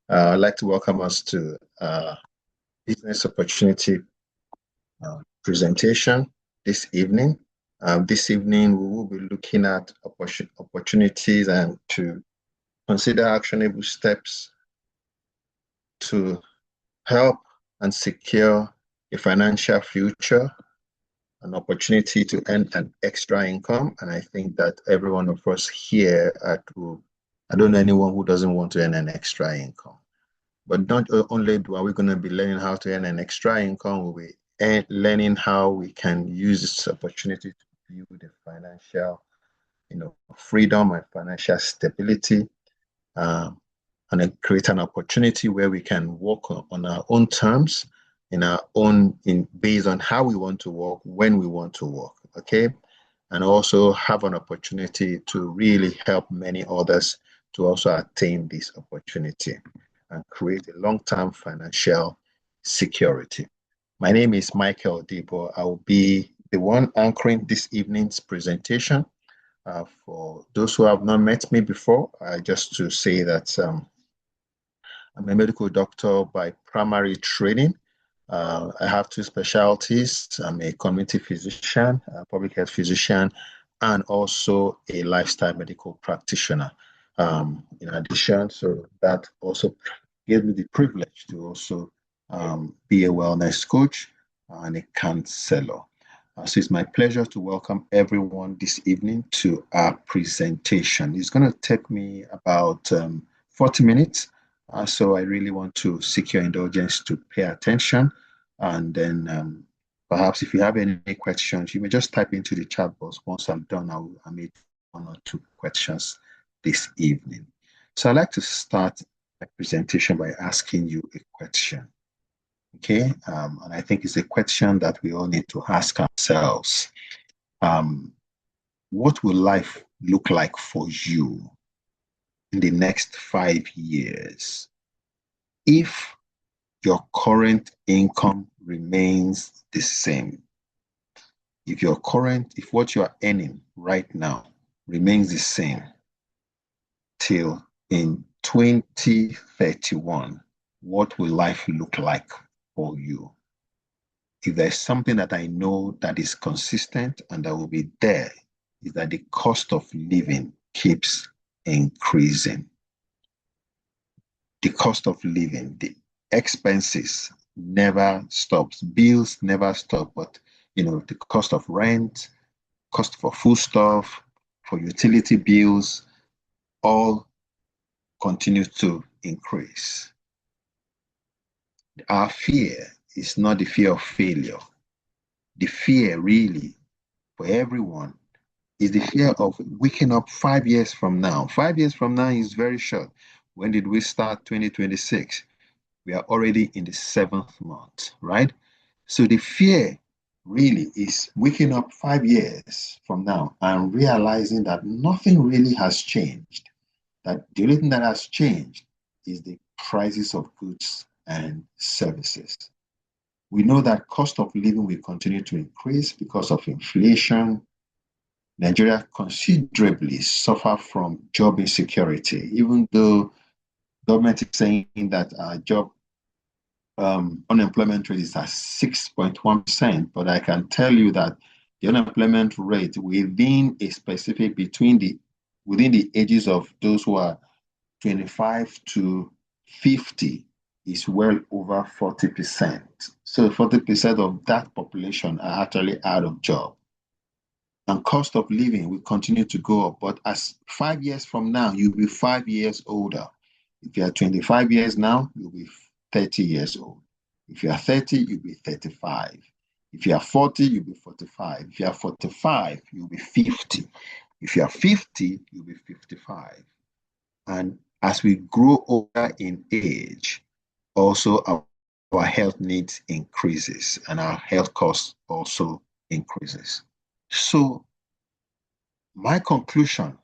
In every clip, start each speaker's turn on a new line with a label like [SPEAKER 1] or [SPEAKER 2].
[SPEAKER 1] I'd like to welcome us to business opportunity presentation this evening. This evening, we will be looking at opportunities and to consider actionable steps to help and secure a financial future, an opportunity to earn an extra income. And I think that every one of us here I don't know anyone who doesn't want to earn an extra income. But not only are we going to be learning how to earn an extra income, we'll be learning how we can use this opportunity to build a financial, freedom and financial stability, and then create an opportunity where we can work on our own terms, based on how we want to work, when we want to work. Okay, and also have an opportunity to really help many others to also attain this opportunity and create a long-term financial security. My name is Michael Debo. I will be the one anchoring this evening's presentation. For those who have not met me before, just to say that I'm a medical doctor by primary training. I have two specialties. I'm a community physician, a public health physician, and also a lifestyle medical practitioner. In addition, so that also gave me the privilege to also be a wellness coach and a counselor. So it's my pleasure to welcome everyone this evening to our presentation. It's going to take me about 40 minutes. So I really want to seek your indulgence to pay attention. And then perhaps if you have any questions, you may just type into the chat box. Once I'm done, I'll make one or two questions this evening. So I'd like to start my presentation by asking you a question. Okay, and I think it's a question that we all need to ask ourselves. What will life look like for you in the next 5 years if your current income remains the same? If what you are earning right now remains the same till in 2031, what will life look like for you? If there's something that I know that is consistent and that will be there, is that the cost of living keeps increasing. The cost of living, the expenses never stops. Bills never stop, but the cost of rent, cost for foodstuff, for utility bills, all continue to increase. Our fear is not the fear of failure. The fear really for everyone is the fear of waking up 5 years from now. 5 years from now is very short. When did we start 2026? We are already in the 7th month, right? So the fear really is waking up 5 years from now and realizing that nothing really has changed. That the only thing that has changed is the prices of goods and services. We know that cost of living will continue to increase because of inflation. Nigeria considerably suffer from job insecurity, even though government is saying that job unemployment rate is at 6.1%, but I can tell you that the unemployment rate within a specific within the ages of those who are 25 to 50 is well over 40%. So 40% of that population are actually out of job. And cost of living will continue to go up. But as 5 years from now, you'll be 5 years older. If you are 25 years now, you'll be 30 years old. If you are 30, you'll be 35. If you are 40, you'll be 45. If you are 45, you'll be 50. If you are 50, you'll be 55. And as we grow older in age, also our health needs increases and our health costs also increases. So my conclusion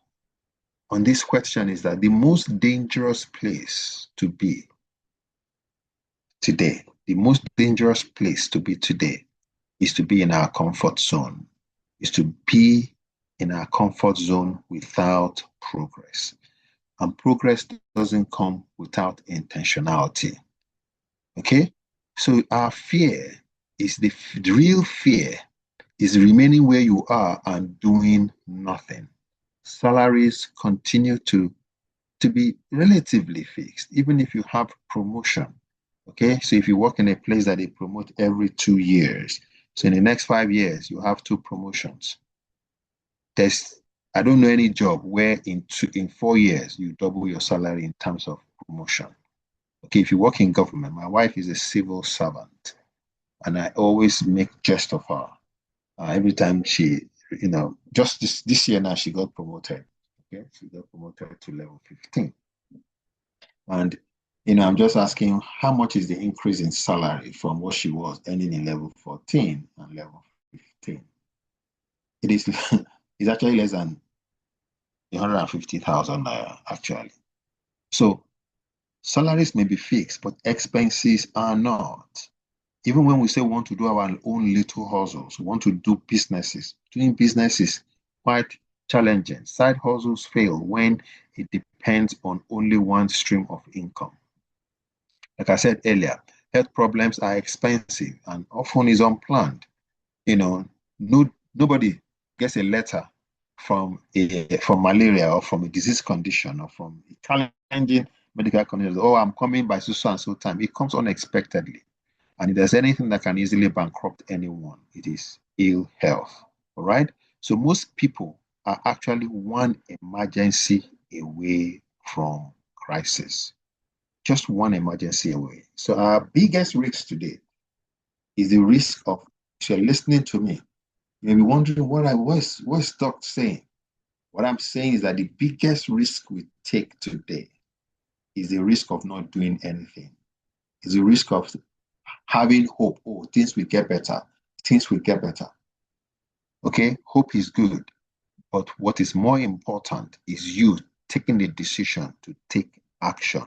[SPEAKER 1] on this question is that the most dangerous place to be today, the most dangerous place to be today is to be in our comfort zone, is to be in our comfort zone without progress. And progress doesn't come without intentionality. Okay? So our fear is the real fear is remaining where you are and doing nothing. Salaries continue to be relatively fixed, even if you have promotion. Okay, so if you work in a place that they promote every 2 years, so in the next 5 years, you have two promotions. There's, I don't know any job where in 4 years you double your salary in terms of promotion. Okay, if you work in government, my wife is a civil servant, and I always make jest of her. Every time she, just this year now, she got promoted. Okay, she got promoted to level 15. And I'm just asking how much is the increase in salary from what she was earning in level 14 and level 15? It is it's actually less than 150,000 naira, actually. So salaries may be fixed, but expenses are not. Even when we say we want to do our own little hustles, we want to do businesses, doing business is quite challenging. Side hustles fail when it depends on only one stream of income. Like I said earlier, health problems are expensive and often is unplanned. Nobody gets a letter from malaria or from a disease condition or from a challenging medical condition. Oh, I'm coming by so and so time. It comes unexpectedly. And if there's anything that can easily bankrupt anyone, it is ill health. All right. So most people are actually one emergency away from crisis, just one emergency away. So our biggest risk today is the risk of, if you're listening to me, you may be wondering what's Doc saying. What I'm saying is that the biggest risk we take today is the risk of not doing anything. Is the risk of having hope. Oh, things will get better. Things will get better. Okay, hope is good. But what is more important is you taking the decision to take action,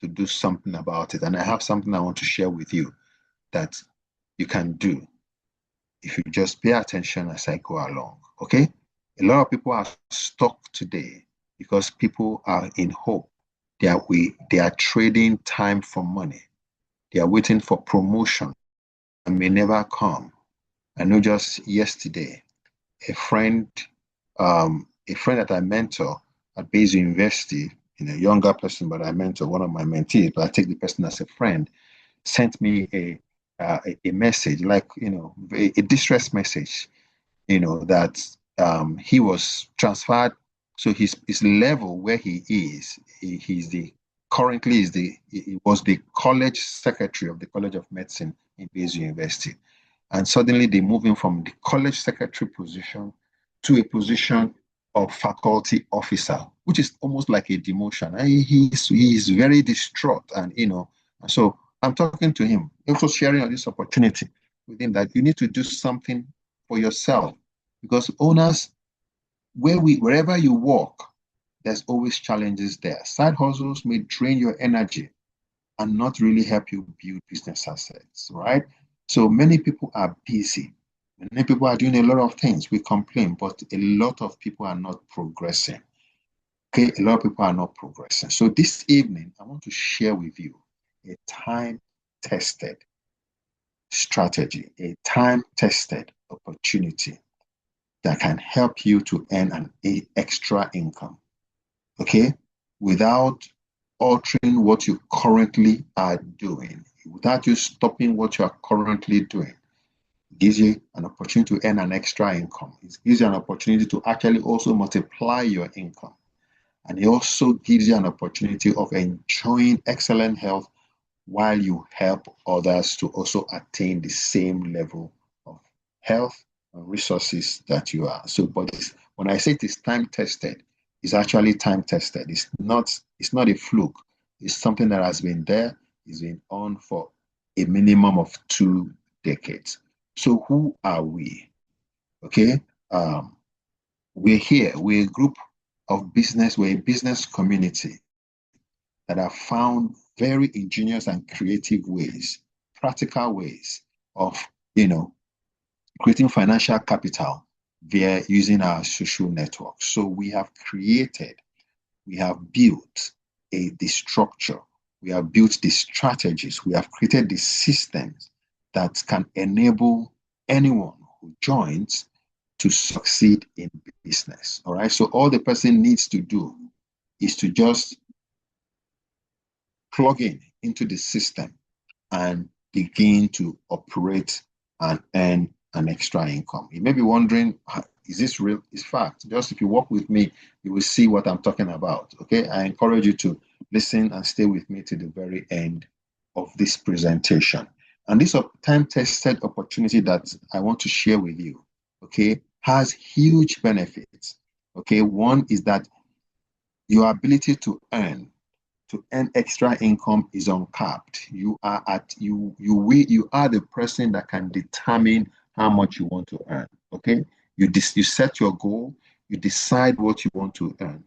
[SPEAKER 1] to do something about it. And I have something I want to share with you that you can do if you just pay attention as I go along. Okay? A lot of people are stuck today because people are in hope. They are trading time for money. They are waiting for promotion and may never come. I know just yesterday, a friend, that I mentor at Bayes University, a younger person, but I mentor one of my mentees, but I take the person as a friend, sent me a message, like, a distress message, that he was transferred. So his level where he is, he's the currently is he was the college secretary of the College of Medicine in Bayes University. And suddenly they move him from the college secretary position to a position of faculty officer, which is almost like a demotion. And he's very distraught, and so I'm talking to him, also sharing on this opportunity with him that you need to do something for yourself, because owners, wherever you walk, there's always challenges there. Side hustles may drain your energy and not really help you build business assets, right? So many people are busy. Many people are doing a lot of things. We complain, but a lot of people are not progressing. Okay, a lot of people are not progressing. So this evening, I want to share with you a time-tested strategy, a time-tested opportunity that can help you to earn an extra income, okay, without altering what you currently are doing, without you stopping what you are currently doing. It gives you an opportunity to earn an extra income. It gives you an opportunity to actually also multiply your income. And it also gives you an opportunity of enjoying excellent health while you help others to also attain the same level of health and resources that you are. So, but when I say it is time tested, it's actually time tested. It's not a fluke. It's something that has been there, it's been on for a minimum of 2 decades. So who are we? Okay. We're here. We're a group of business. We're a business community that have found very ingenious and creative ways, practical ways of, creating financial capital via using our social networks. So we we have built the structure, we have built the strategies, we have created the systems that can enable anyone who joins to succeed in business. All right. So all the person needs to do is to just plug in into the system and begin to operate and earn an extra income. You may be wondering, is this real? It's fact. Just if you work with me, you will see what I'm talking about. Okay. I encourage you to listen and stay with me to the very end of this presentation. And this time-tested opportunity that I want to share with you, okay, has huge benefits. Okay. One is that your ability to earn extra income is uncapped. You are the person that can determine how much you want to earn. Okay, you set your goal, you decide what you want to earn.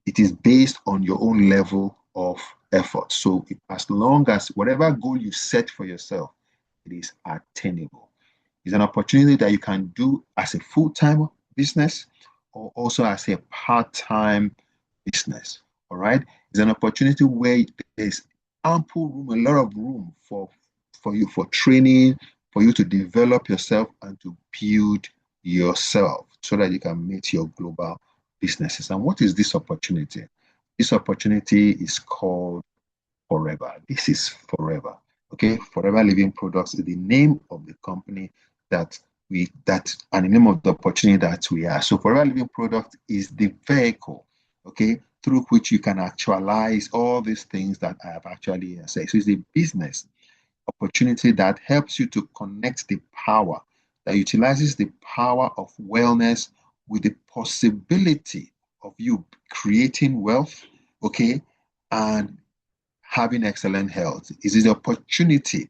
[SPEAKER 1] It is based on your own level of effort. So as long as whatever goal you set for yourself, it is attainable. It's an opportunity that you can do as a full-time business or also as a part-time business. All right. It's an opportunity where there's ample room, a lot of room for you for training, for you to develop yourself and to build yourself so that you can meet your global businesses. And what is this opportunity? This opportunity is called Forever. This is Forever. Okay, Forever Living Products is the name of the company and the name of the opportunity that we are. So Forever Living Product is the vehicle, okay, through which you can actualize all these things that I have actually said. So it's a business opportunity that helps you to connect the power, that utilizes the power of wellness with the possibility of you creating wealth, okay, and having excellent health. It is the opportunity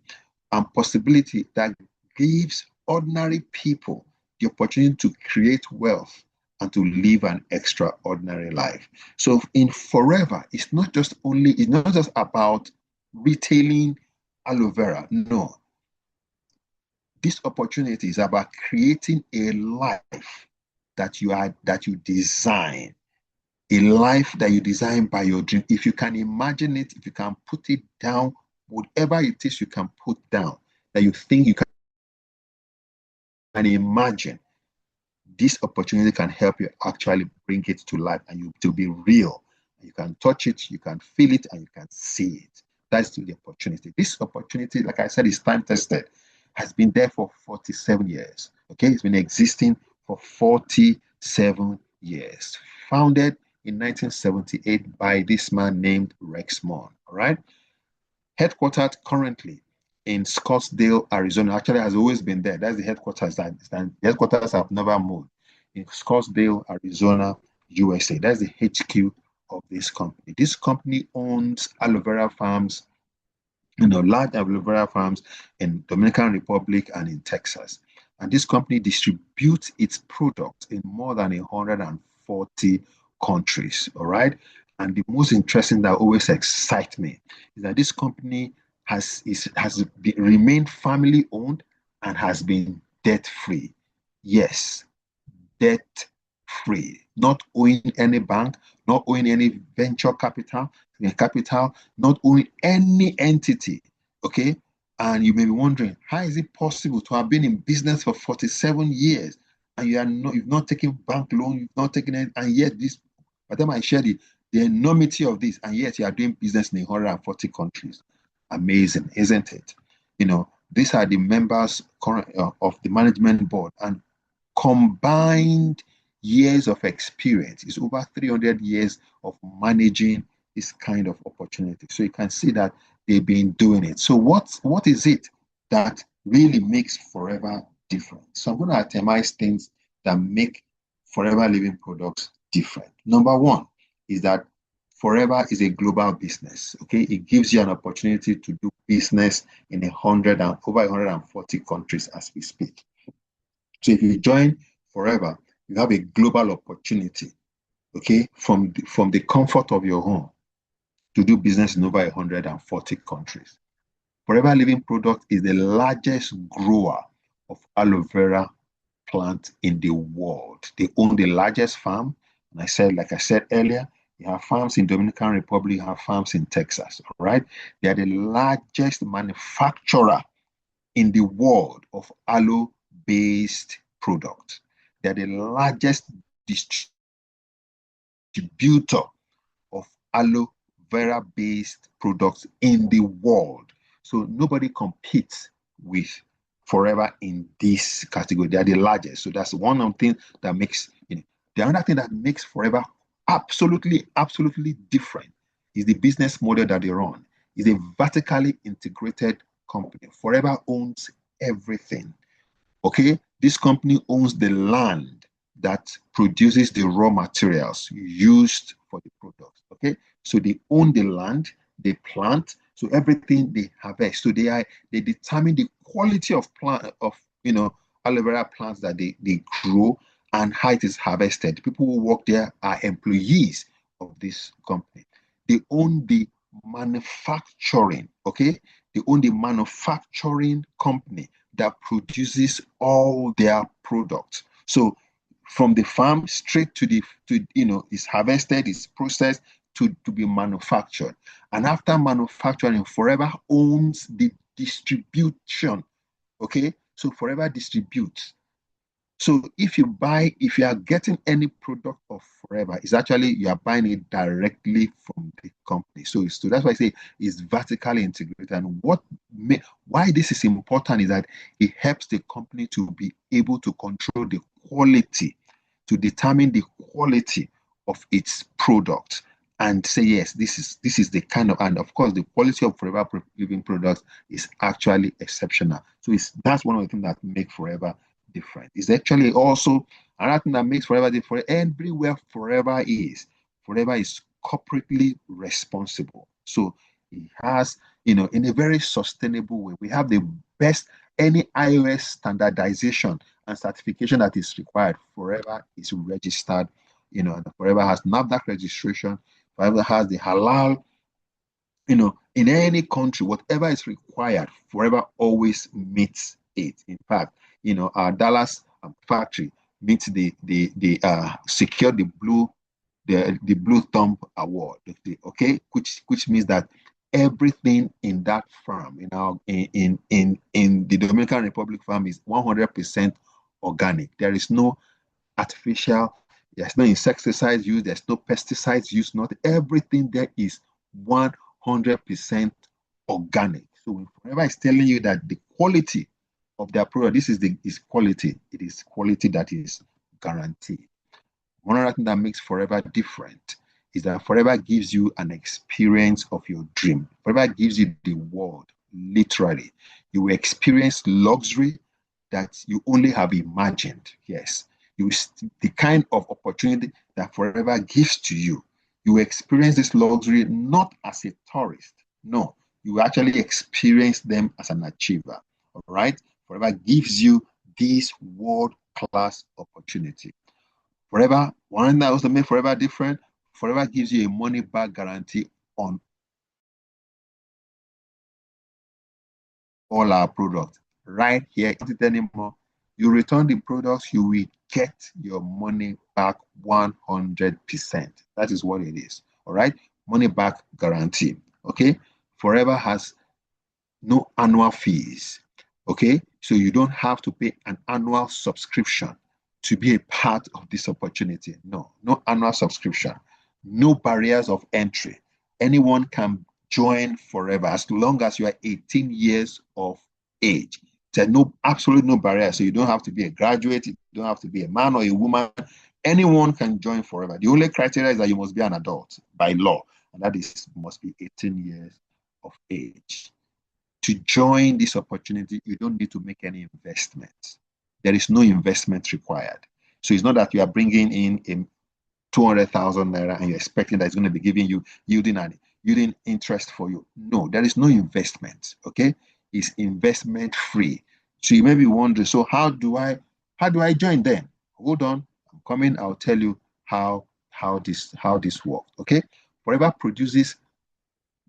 [SPEAKER 1] and possibility that gives ordinary people the opportunity to create wealth and to live an extraordinary life. So in Forever, it's not just about retailing aloe vera. No. This opportunity is about creating a life that you design, a life that you design by your dream. If you can imagine it, if you can put it down, whatever it is you can put down that you think you can imagine, this opportunity can help you actually bring it to life and you to be real. You can touch it, you can feel it, and you can see it. That's the opportunity. This opportunity, like I said, is time tested, has been there for 47 years. Okay, it's been existing for 47 years. Founded in 1978 by this man named Rex Mon. All right, headquartered currently in Scottsdale, Arizona. Actually, has always been there. That's the headquarters. The headquarters have never moved in Scottsdale, Arizona, USA. That's the HQ of this company. This company owns aloe vera farms, large aloe vera farms in Dominican Republic and in Texas. And this company distributes its products in more than 140 countries. All right. And the most interesting that always excites me is that this company has remained family owned and has been debt free. Yes, debt free, not owing any bank, not owing any venture capital, not owing any entity. Okay. And you may be wondering, how is it possible to have been in business for 47 years and you've not taken bank loan, you've not taken it, and yet by the time I shared the enormity of this, and yet you are doing business in 140 countries. Amazing, isn't it? These are the members of the management board, and combined years of experience is over 300 years of managing this kind of opportunity. So you can see that they've been doing it. So what is it that really makes Forever different? So I'm going to itemize things that make Forever Living Products different. Number one is that Forever is a global business. Okay, it gives you an opportunity to do business in over 140 countries as we speak. So if you join Forever, you have a global opportunity, okay, from the comfort of your home to do business in over 140 countries. Forever Living Product is the largest grower of aloe vera plant in the world. They own the largest farm. And like I said earlier, you have farms in Dominican Republic, you have farms in Texas, all right? They are the largest manufacturer in the world of aloe-based products. They are the largest distributor of aloe vera based products in the world. So nobody competes with Forever in this category. They are the largest. So that's one of the things that makes, the other thing that makes Forever absolutely different is the business model that they run. It's a vertically integrated company. Forever owns everything. Okay, this company owns the land that produces the raw materials used for the product. Okay, so they own the land, they plant, so everything they harvest. So they determine the quality of plant of aloe vera plants that they grow and how it is harvested. People who work there are employees of this company. They own the manufacturing. Okay, they own the manufacturing company that produces all their products. So from the farm straight it's harvested, it's processed to be manufactured. And after manufacturing, Forever owns the distribution. Okay, so Forever distributes. So if you are getting any product of Forever, it's actually you are buying it directly from the company. So that's why I say it's vertically integrated. And why this is important is that it helps the company to be able to control the quality, to determine the quality of its product, and say yes, this is the kind of, and of course the quality of Forever Living products is actually exceptional. So that's one of the things that make Forever different. It's actually also another thing that makes Forever different. Everywhere Forever is corporately responsible. So it has, in a very sustainable way. We have the best, any iOS standardization and certification that is required. Forever is registered, and Forever has NAFDAC registration. Forever has the halal, in any country, whatever is required, Forever always meets it. In fact, our Dallas factory meets the secured the blue thumb award. Okay, which means that everything in that farm in the Dominican Republic farm is 100% organic. There is no artificial, there's no insecticides used, there's no pesticides used, not everything there is 100% organic. So when Forever is telling you that the quality of their product, this is quality, it is quality that is guaranteed. One other thing that makes Forever different is that Forever gives you an experience of your dream. Forever gives you the world, literally. You will experience luxury that you only have imagined. Yes. The kind of opportunity that Forever gives to you. You experience this luxury not as a tourist. No, you actually experience them as an achiever. All right. Forever gives you this world-class opportunity. Forever, one that also make Forever different, Forever gives you a money back guarantee on all our products. Right here, it anymore. You return the products, you will get your money back 100%. That is what it is. All right. Money back guarantee. Okay. Forever has no annual fees. Okay. So you don't have to pay an annual subscription to be a part of this opportunity. No annual subscription, no barriers of entry. Anyone can join Forever as long as you are 18 years of age. There's absolutely no barrier. So you don't have to be a graduate, you don't have to be a man or a woman. Anyone can join Forever. The only criteria is that you must be an adult by law, and that is must be 18 years of age. To join this opportunity, you don't need to make any investment. There is no investment required. So it's not that you are bringing in a 200,000 naira and you're expecting that it's going to be giving you yielding interest for you. No, there is no investment. Okay, it's investment free. So you may be wondering, so how do I join then? Hold on, I'm coming. I'll tell you how this works. Okay, Forever produces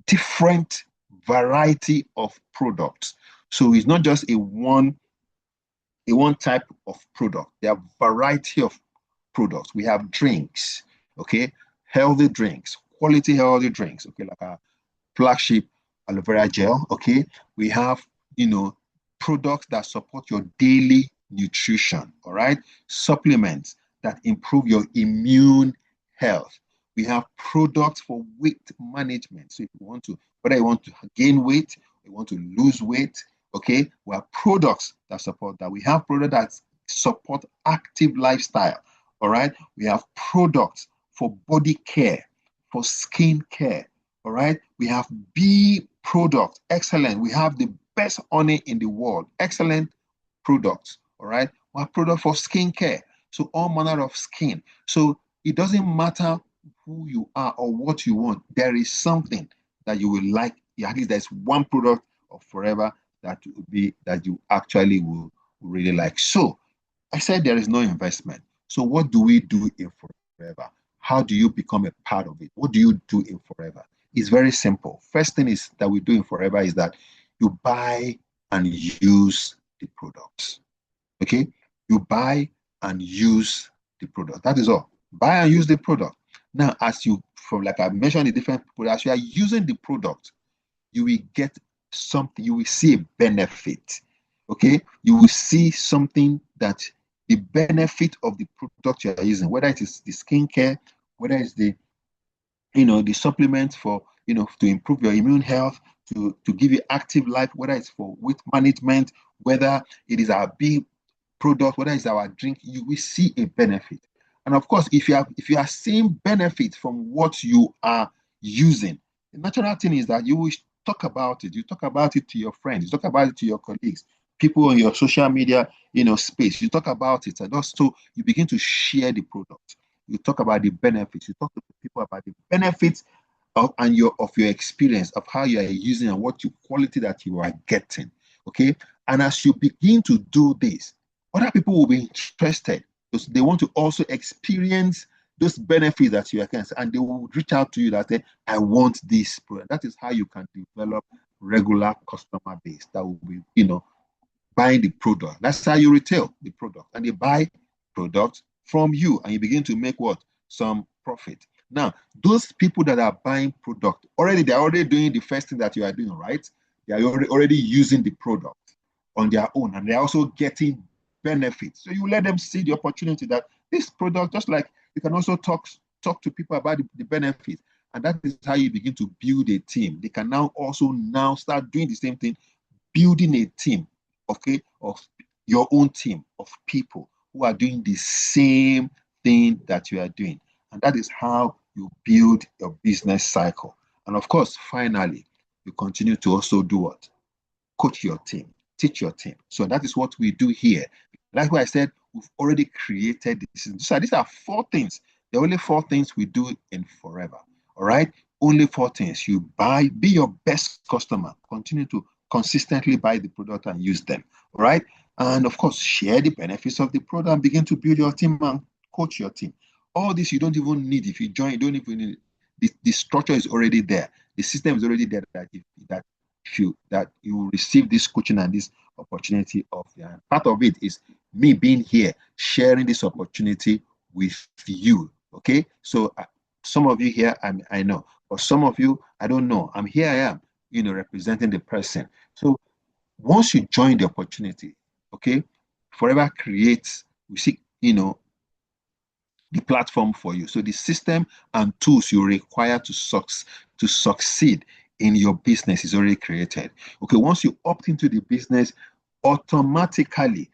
[SPEAKER 1] different variety of products. So it's not just a one type of product. There are variety of products. We have drinks, Okay, healthy drinks, quality healthy drinks. Okay, like a flagship aloe vera gel. Okay, we have, products that support your daily nutrition. All right, supplements that improve your immune health. We have products for weight management. So if you want to, whether you want to gain weight, you want to lose weight, okay, we have products that support that. We have products that support active lifestyle. All right, we have products for body care, for skin care. All right. We have bee products. Excellent. We have the best honey in the world. Excellent products. All right. We have product for skincare. So all manner of skin. So it doesn't matter who you are or what you want. There is something that you will like. At least there's one product of forever that will be that you actually will really like. So I said there is no investment. So what do we do in forever? How do you become a part of it? What do you do in forever? It's very simple. First thing is that we do in forever is that you buy and use the products. Okay? You buy and use the product. That is all. Buy and use the product. Now, as you, from like I mentioned, the different people, as you are using the product, you will get something, you will see a benefit. Okay? You will see something that the benefit of the product you are using, whether it is the skincare, whether it's the supplements for, to improve your immune health, to give you active life, whether it's for weight management, whether it is our big product, whether it's our drink, you will see a benefit. And of course, if you are seeing benefit from what you are using, the natural thing is that you will talk about it. You talk about it to your friends, you talk about it to your colleagues, people on your social media, space. You talk about it, and also you begin to share the product. You talk about the benefits. You talk to people about the benefits of your experience of how you are using and what you quality that you are getting. Okay, and as you begin to do this, other people will be interested because they want to also experience those benefits that you are getting, and they will reach out to you that say, "I want this product." That is how you can develop regular customer base that will be, buying the product. That's how you retail the product, and they buy products from you, and you begin to make what? Some profit. Now, those people that are buying product already, they're already doing the first thing that you are doing, right? They are already using the product on their own, and they're also getting benefits. So you let them see the opportunity that this product, just like you can also talk to people about the benefits. And that is how you begin to build a team. They can now start doing the same thing, building a team, okay, of your own team of people who are doing the same thing that you are doing. And that is how you build your business cycle. And of course, finally, you continue to also do what? Coach your team, teach your team. So that is what we do here. Like what I said, we've already created this. So these are four things. The only four things we do in forever. All right. Only four things. You buy, be your best customer, continue to consistently buy the product and use them. All right. And of course, share the benefits of the product and begin to build your team and coach your team. All this you don't even need. If you join, you don't even need the structure is already there. The system is already there that you will receive this coaching and this opportunity of part of it is me being here sharing this opportunity with you. Okay, so some of you here I know, but some of you I don't know. I am representing the person. So once you join the opportunity, okay, forever creates, we see, the platform for you. So the system and tools you require to succeed in your business is already created. Okay, once you opt into the business, automatically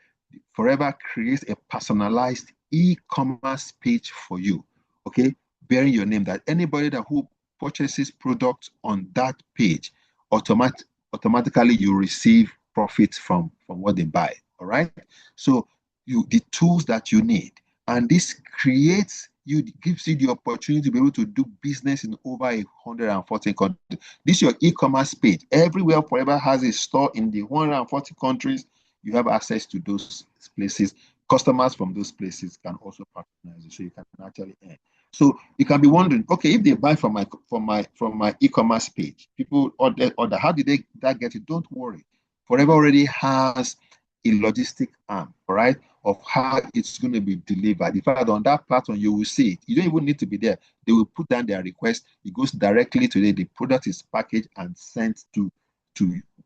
[SPEAKER 1] Forever creates a personalized e-commerce page for you. Okay, bearing your name that anybody that who purchases products on that page, automatically you receive profits from what they buy. All right. So the tools that you need, and this gives you the opportunity to be able to do business in over 140 countries. This is your e-commerce page. Everywhere Forever has a store in the 140 countries. You have access to those places. Customers from those places can also patronize you, so you can actually earn. So you can be wondering, okay, if they buy from my e-commerce page, people order, how did that get it? Don't worry. Forever already has a logistic arm, all right, of how it's going to be delivered. In fact, on that platform, you will see it. You don't even need to be there. They will put down their request. It goes directly to the product is packaged and sent to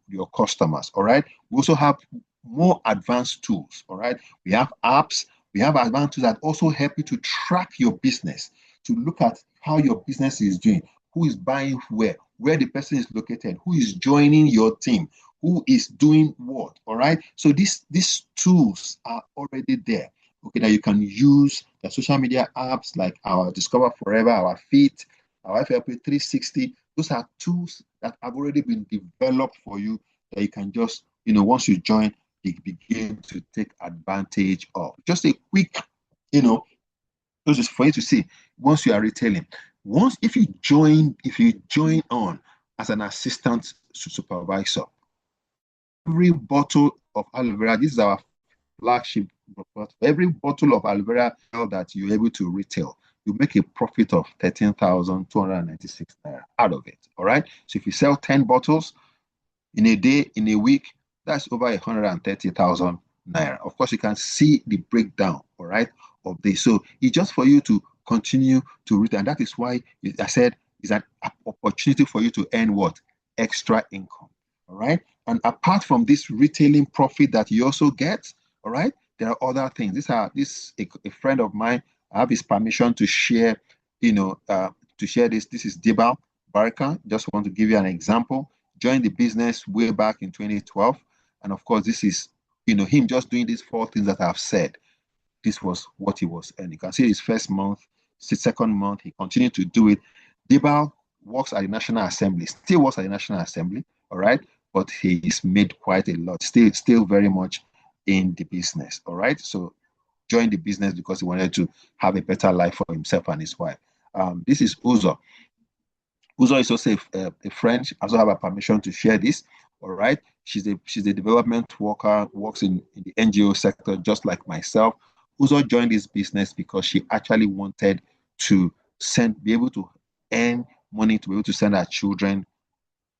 [SPEAKER 1] your customers. All right. We also have more advanced tools. All right. We have apps. We have advanced tools that also help you to track your business, to look at how your business is doing, who is buying where the person is located, who is joining your team, who is doing what. All right. So these tools are already there. Okay, that you can use the social media apps like our Discover Forever, our Fit, our FLP 360. Those are tools that have already been developed for you that you can just, once you join, you begin to take advantage of. Just a quick, just for you to see once you are retailing. Once if you join on as an assistant supervisor, every bottle of aloe vera, this is our flagship product. Every bottle of aloe vera that you're able to retail, you make a profit of 13,296 naira out of it. All right. So if you sell 10 bottles in a day, in a week, that's over 130,000 naira. Of course, you can see the breakdown, all right, of this. So it's just for you to continue to read, and that is why I said it's an opportunity for you to earn what? Extra income. All right. And apart from this retailing profit that you also get, all right, there are other things. A friend of mine, I have his permission to share, to share this. This is Dibal Baraka. Just want to give you an example. Joined the business way back in 2012. And of course, this is, him just doing these 4 things that I've said. This was what he was earning. You can see his first month, second month, he continued to do it. Dibal works at the National Assembly, still works at the National Assembly, all right? But he's made quite a lot, still very much in the business, all right? So joined the business because he wanted to have a better life for himself and his wife. This is Uzo. Uzo is also a friend. I also have a permission to share this. All right. She's a development worker, works in the NGO sector, just like myself. Uzo joined this business because she actually wanted to be able to earn money to be able to send her children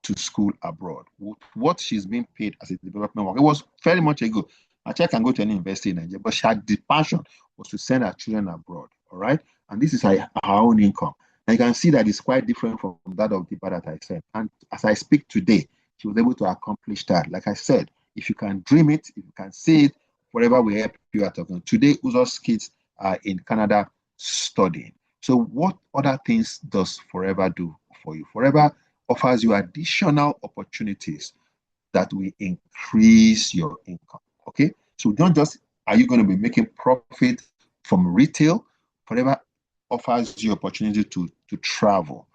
[SPEAKER 1] to school abroad. What she's being paid as a development worker, it was very much a good. Actually, I can go to any university in Nigeria, but she had the passion was to send her children abroad. All right. And this is her own income. And you can see that it's quite different from that of the bar that I said. And as I speak today, she was able to accomplish that. Like I said, if you can dream it, if you can see it, whatever we help you are talking. Today, Uzo's kids are in Canada studying. So what other things does Forever do for you? Forever offers you additional opportunities that will increase your income. Okay. So not just are you going to be making profit from retail, Forever offers you opportunity to travel.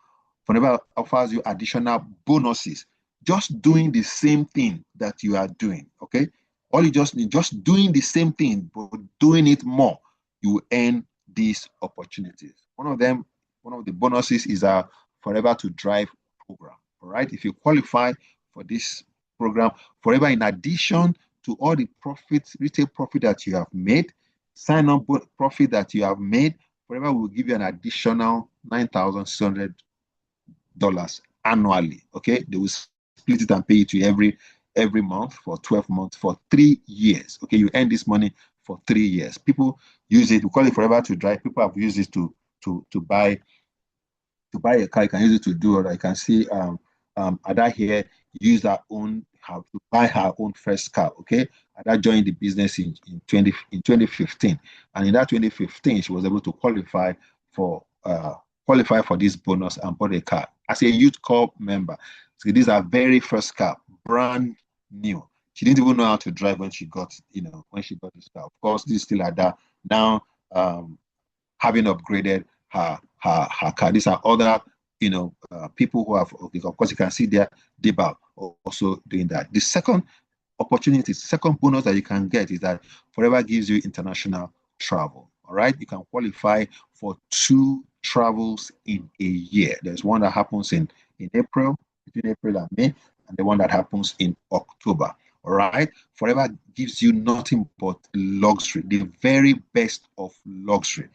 [SPEAKER 1] Forever offers you additional bonuses. Just doing the same thing that you are doing. Okay. All you just need, just doing the same thing, but doing it more, you will earn these opportunities. One of the bonuses is our Forever to Drive program. All right. If you qualify for this program, Forever, in addition to all the retail profit that you have made, sign up profit that you have made, Forever will give you an additional $9,600 annually. Okay, they will split it and pay it to you every month for 12 months for 3 years. Okay, you earn this money for 3 years. People use it. We call it Forever to Drive. People have used it to buy a car. You can use it to do, or I can see Ada here use her own, how to buy her own first car. Okay, Ada joined the business in 2015, and in that 2015 she was able to qualify for this bonus and bought a car as a youth corps member. So these are very first car, brand new. She didn't even know how to drive when she got this car. Of course, this is still Ada now, having upgraded her car. These are other people who have, okay, of course you can see there Dibal also doing that. The second bonus that you can get is that Forever gives you international travel. All right, you can qualify for 2 travels in a year. There's one that happens in April, between April and May, and the one that happens in October. All right, Forever gives you nothing but luxury, the very best of luxury.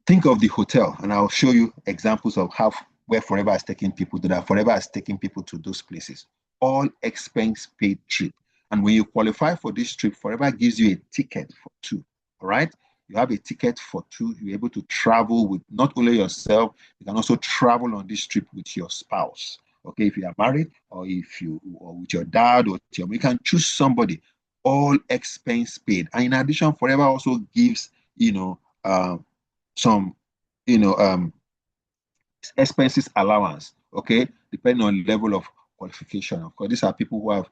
[SPEAKER 1] Think of the hotel, and I'll show you examples of where Forever is taking people to that. Forever is taking people to those places. All expense paid trip. And when you qualify for this trip, Forever gives you a ticket for two. All right. You have a ticket for two. You're able to travel with not only yourself, you can also travel on this trip with your spouse. Okay, if you are married, or if you or with your dad, or you can choose somebody, all expense paid. And in addition, Forever also gives, some, you know, expenses allowance, okay, depending on level of qualification. Of course, these are people who have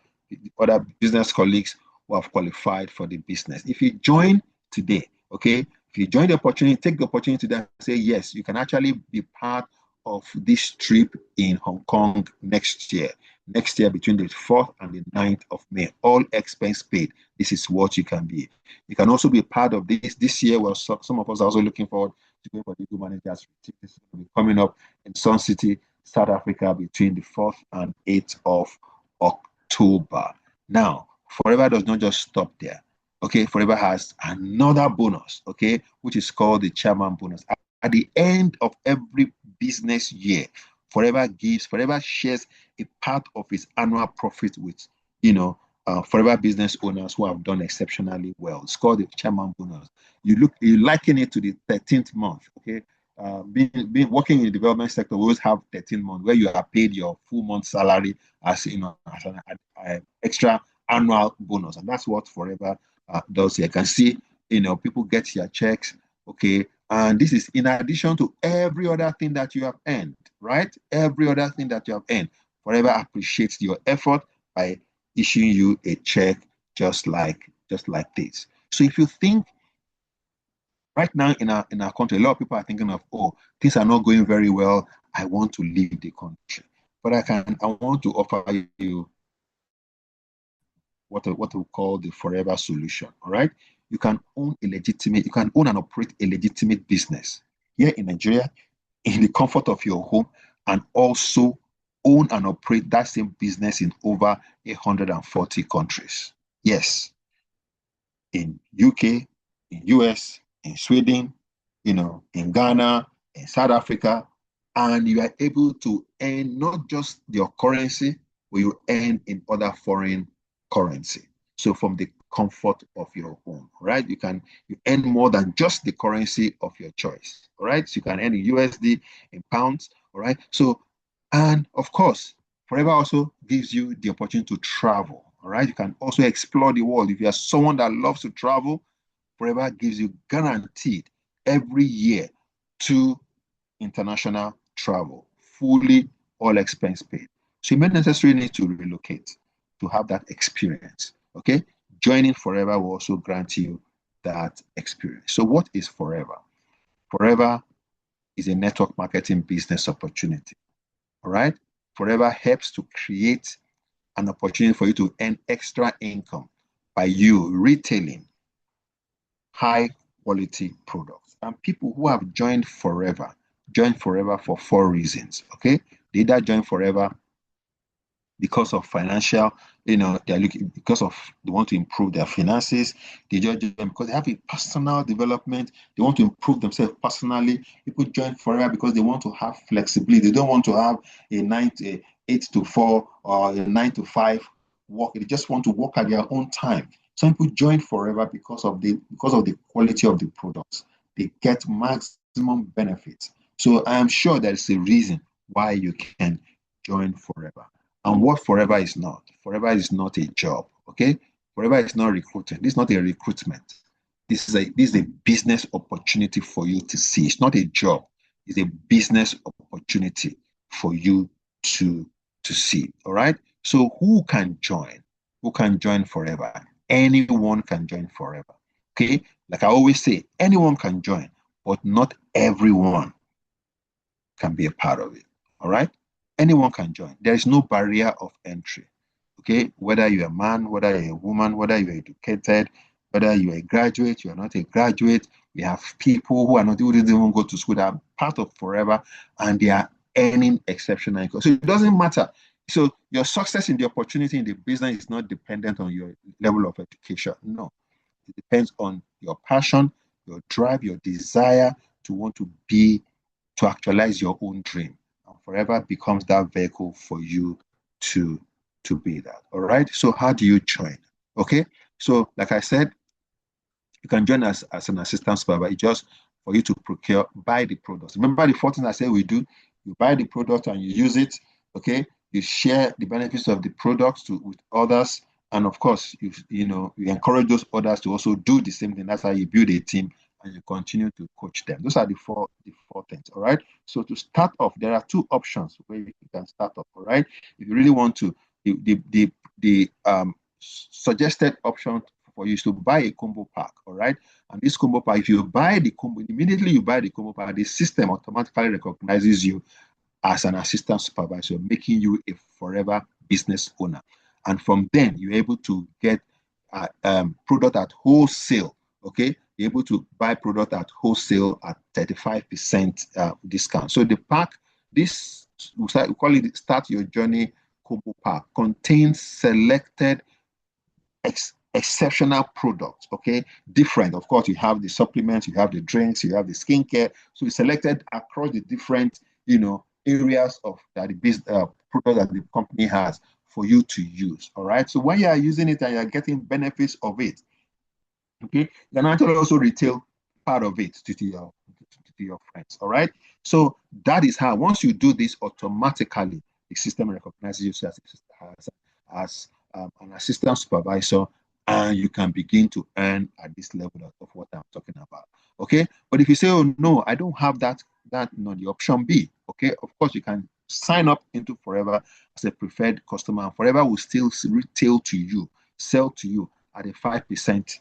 [SPEAKER 1] other business colleagues who have qualified for the business. If you join today, okay, if you join the opportunity, take the opportunity to say yes, you can actually be part of this trip in Hong Kong next year. Next year, between the 4th and the 9th of May, all expense paid. This is what you can be. You can also be part of this year. Well, some of us are also looking forward to go for the Eagle Managers Retreat. This is going to be coming up in Sun City, South Africa, between the 4th and 8th of October. Now, Forever does not just stop there. Okay, Forever has another bonus, okay, which is called the chairman bonus. At the end of every business year, Forever shares a part of its annual profit with, Forever business owners who have done exceptionally well. It's called the chairman bonus. You liken it to the 13th month, okay? Being working in the development sector, we always have 13 months where you are paid your full month salary as as an extra annual bonus, and that's what Forever does here. You can see, people get your checks, okay, and this is in addition to every other thing that you have earned, right? Every other thing that you have earned. Forever appreciates your effort by issuing you a check just like this. So if you think right now in our country, a lot of people are thinking of, oh, things are not going very well, I want to leave the country. But I want to offer you what we call the Forever solution. All right. You can own and operate a legitimate business here in Nigeria, in the comfort of your home, and also own and operate that same business in over 140 countries. Yes, in UK, in US, in Sweden, in Ghana, in South Africa, and you are able to earn not just your currency, but you earn in other foreign currency. So from the comfort of your home, right? You earn more than just the currency of your choice, all right? So you can earn in USD, in pounds, all right? So, and of course, Forever also gives you the opportunity to travel, all right? You can also explore the world. If you are someone that loves to travel, Forever gives you guaranteed every year to international travel, fully all expense paid. So you may necessarily need to relocate to have that experience. Okay. Joining Forever will also grant you that experience. So what is Forever? Forever is a network marketing business opportunity. All right. Forever helps to create an opportunity for you to earn extra income by you retailing high quality products. And people who have join Forever for 4 reasons. Okay. They either join Forever because of financial, they're looking because of they want to improve their finances. They join because they have a personal development. They want to improve themselves personally. People join Forever because they want to have flexibility. They don't want to have a 8 to 4 or a 9 to 5 work. They just want to work at their own time. Some people join Forever because of the quality of the products. They get maximum benefits. So I am sure there is a reason why you can join Forever. And what Forever is not. Forever is not a job. Okay. Forever is not recruiting. This is not a recruitment. This is a business opportunity for you to see. It's not a job. It's a business opportunity for you to see. All right. So who can join? Who can join Forever? Anyone can join Forever. Okay. Like I always say, anyone can join, but not everyone can be a part of it. All right. Anyone can join. There is no barrier of entry. Okay. Whether you're a man, whether you're a woman, whether you're educated, whether you're a graduate, you're not a graduate. We have people who didn't even go to school that are part of Forever and they are earning exceptional income. So it doesn't matter. So your success in the opportunity in the business is not dependent on your level of education. No. It depends on your passion, your drive, your desire to want to actualize your own dream. And Forever becomes that vehicle for you to be that. All right. So how do you join?
[SPEAKER 2] Okay, so like I said, you can join us as an assistant supervisor just for you to buy the products. Remember the 4 things I said we do: you buy the product and you use it. Okay, you share the benefits of the products with others, and of course, you encourage those others to also do the same thing. That's how you build a team and you continue to coach them. Those are the four things. All right. So to start off, there are 2 options where you can start off. All right. If you really want to, the suggested option for you is to buy a combo pack. All right. And this combo pack, if you buy the combo, immediately you buy the combo pack, the system automatically recognizes you as an assistant supervisor, making you a forever business owner. And from then, you're able to get product at wholesale. Okay, you're able to buy product at wholesale at 35% discount. So the pack, this we call it Start Your Journey Combo Pack, contains selected exceptional products. Okay, different. Of course, you have the supplements, you have the drinks, you have the skincare. So we selected across the different, areas of that the business product that the company has for you to use. All right. So when you are using it and you are getting benefits of it, okay, you can actually also retail part of it to your friends. All right. So that is how once you do this automatically, the system recognizes you as an assistant supervisor, and you can begin to earn at this level of what I'm talking about. Okay. But if you say, oh no, I don't have that, the option B. Okay. Of course, you can sign up into Forever as a preferred customer, and Forever will still retail to you, sell to you at a 5%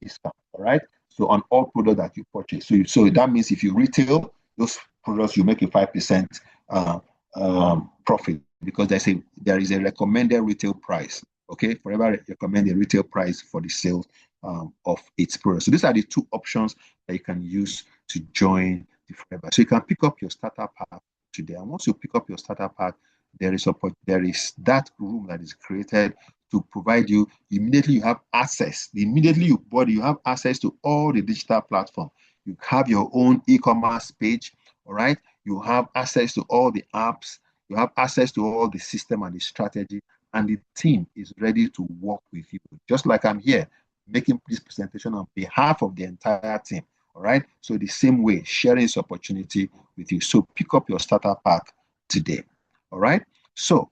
[SPEAKER 2] discount. All right. So on all products that you purchase. So that means if you retail those products, you make a 5% profit, because there is a recommended retail price. Okay, Forever recommend a retail price for the sale of its products. So these are the 2 options that you can use to join the Forever. So you can pick up your starter pack today, and once you pick up your starter pack, there is that room that is created to provide you. Immediately you have access. Immediately you bought, you have access to all the digital platform. You have your own e-commerce page. All right. You have access to all the apps. You have access to all the system and the strategy, and the team is ready to work with you. Just like I'm here making this presentation on behalf of the entire team. All right. So the same way, sharing this opportunity with you. So pick up your starter pack today. All right. So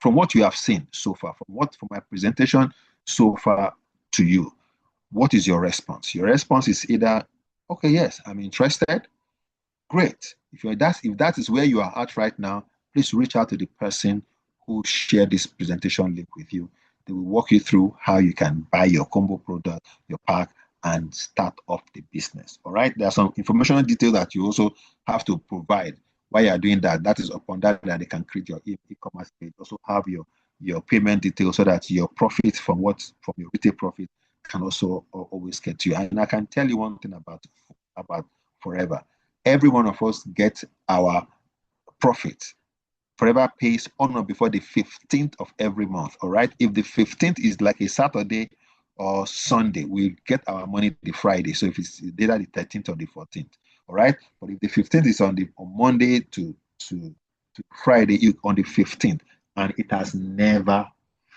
[SPEAKER 2] from what you have seen so far, from my presentation so far to you, what is your response? Your response is either, okay, yes, I'm interested. Great. If that is where you are at right now, please reach out to the person who shared this presentation link with you. They will walk you through how you can buy your combo product, your pack, and start off the business. All right. There are some informational details that you also have to provide while you are doing that. That is upon that they can create your e-commerce page. Also have your payment details so that your profit from your retail profit can also always get to you. And I can tell you one thing about Forever. Every one of us gets our profit. Forever pays on or before the 15th of every month. All right. If the 15th is like a Saturday or Sunday, we get our money the Friday. So if it's either the 13th or the 14th. All right. But if the 15th is on Monday to Friday, on the 15th, and it has never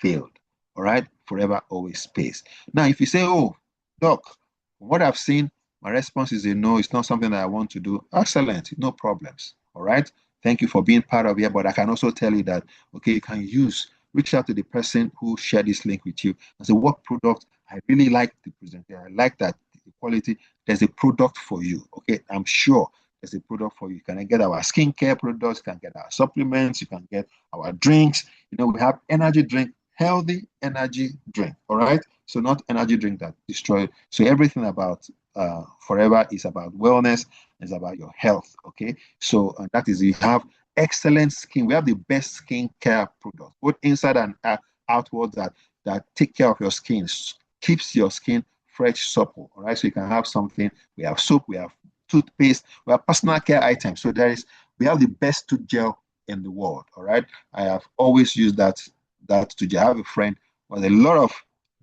[SPEAKER 2] failed. All right. Forever always pays. Now, if you say, oh, Doc, from what I've seen, my response is a no, it's not something that I want to do. Excellent. No problems. All right. Thank you for being part of it. But I can also tell you that, okay, you can reach out to the person who shared this link with you and say, what product? I really like the presentation. I like that the quality. There's a product for you. Okay. I'm sure there's a product for you. You can get our skincare products, you can get our supplements, you can get our drinks. We have energy drink, healthy energy drink. All right. So not energy drink that destroy. So everything about Forever is about wellness, is about your health. Okay. So that is, you have excellent skin. We have the best skin care products, both inside and outward, that take care of your skin, keeps your skin fresh, supple. All right. So you can have something. We have soap, we have toothpaste, we have personal care items. So we have the best tooth gel in the world. All right. I have always used that tooth gel. I have a friend with a lot of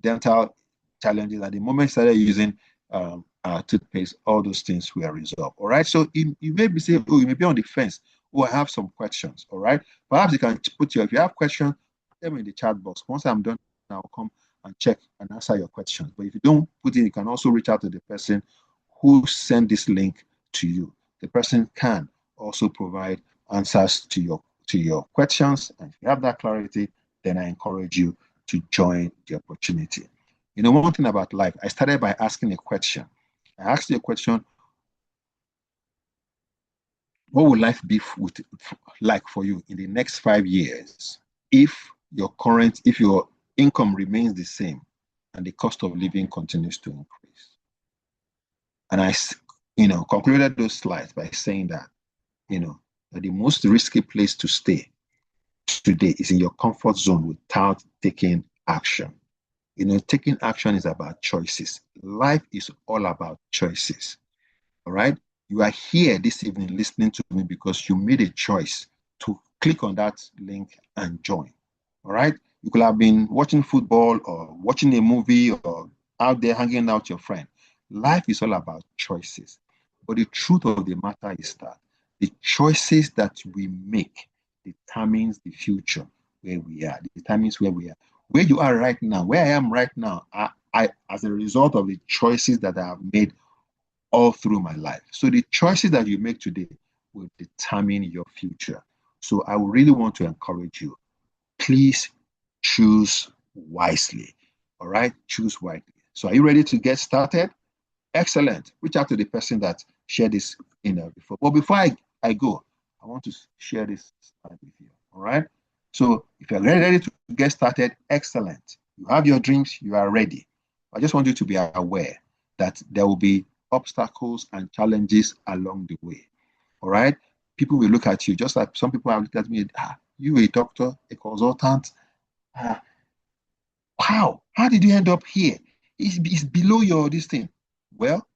[SPEAKER 2] dental challenges. At the moment started using toothpaste, all those things were resolved. All right. So you may be saying, oh, you may be on the fence. Oh, I have some questions. All right. Perhaps you can if you have questions, put them in the chat box. Once I'm done, I'll come and check and answer your questions. But if you don't put in, you can also reach out to the person who sent this link to you. The person can also provide answers to your questions. And if you have that clarity, then I encourage you to join the opportunity. You know, one thing about life, I started by asking a question. I asked you a question, what would life be like for you in the next 5 years if your income remains the same and the cost of living continues to increase? And I, concluded those slides by saying that, that the most risky place to stay today is in your comfort zone without taking action. Taking action is about choices. Life is all about choices. All right. You are here this evening listening to me because you made a choice to click on that link and join. All right. You could have been watching football or watching a movie or out there hanging out with your friend. Life is all about choices. But the truth of the matter is that the choices that we make determines the future where we are, determines where we are. Where you are right now, where I am right now, I as a result of the choices that I have made all through my life. So the choices that you make today will determine your future. So I would really want to encourage you. Please choose wisely. All right? Choose wisely. So are you ready to get started? Excellent. Reach out to the person that shared this before. But before I go, I want to share this slide with you. All right? So if you're ready to get started, excellent. You have your dreams, you are ready. I just want you to be aware that there will be obstacles and challenges along the way. All right? People will look at you just like some people have looked at me. You a doctor, a consultant. How did you end up here? It's below your this thing. Well,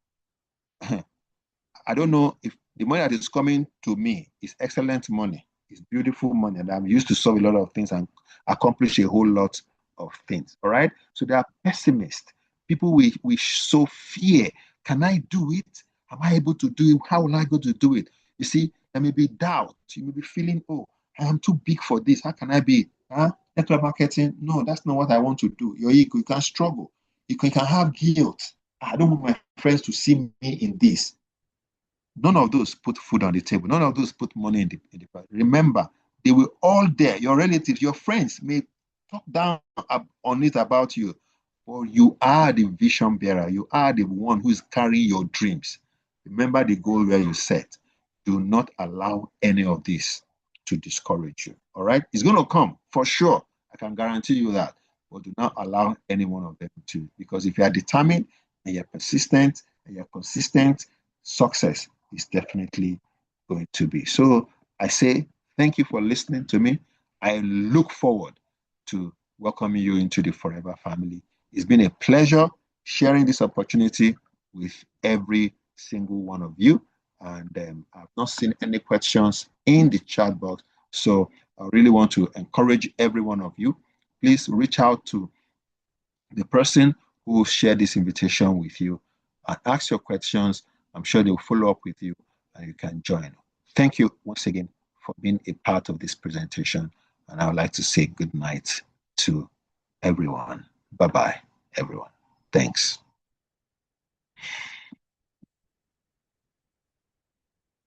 [SPEAKER 2] I don't know if the money that is coming to me is excellent money. It's beautiful money, and I'm used to solve a lot of things and accomplish a whole lot of things. All right. So there are pessimists. People we so fear. Can I do it? Am I able to do it? How will I go to do it? You see, there may be doubt. You may be feeling, oh, I am too big for this. How can I be? Network marketing? No, that's not what I want to do. Your ego, you can struggle. You can have guilt. I don't want my friends to see me in this. None of those put food on the table. None of those put money in the Remember, they were all there. Your relatives, your friends may talk down on it about you, but you are the vision bearer. You are the one who is carrying your dreams. Remember the goal where you set. Do not allow any of this to discourage you. All right? It's going to come for sure. I can guarantee you that. But do not allow any one of them to. Because if you are determined and you're persistent and you're consistent, success is definitely going to be. So I say thank you for listening to me. I look forward to welcoming you into the Forever family. It's been a pleasure sharing this opportunity with every single one of you. And I've not seen any questions in the chat box. So I really want to encourage every one of you. Please reach out to the person who shared this invitation with you and ask your questions. I'm sure they'll follow up with you and you can join. Thank you once again for being a part of this presentation. And I would like to say good night to everyone. Bye-bye, everyone. Thanks.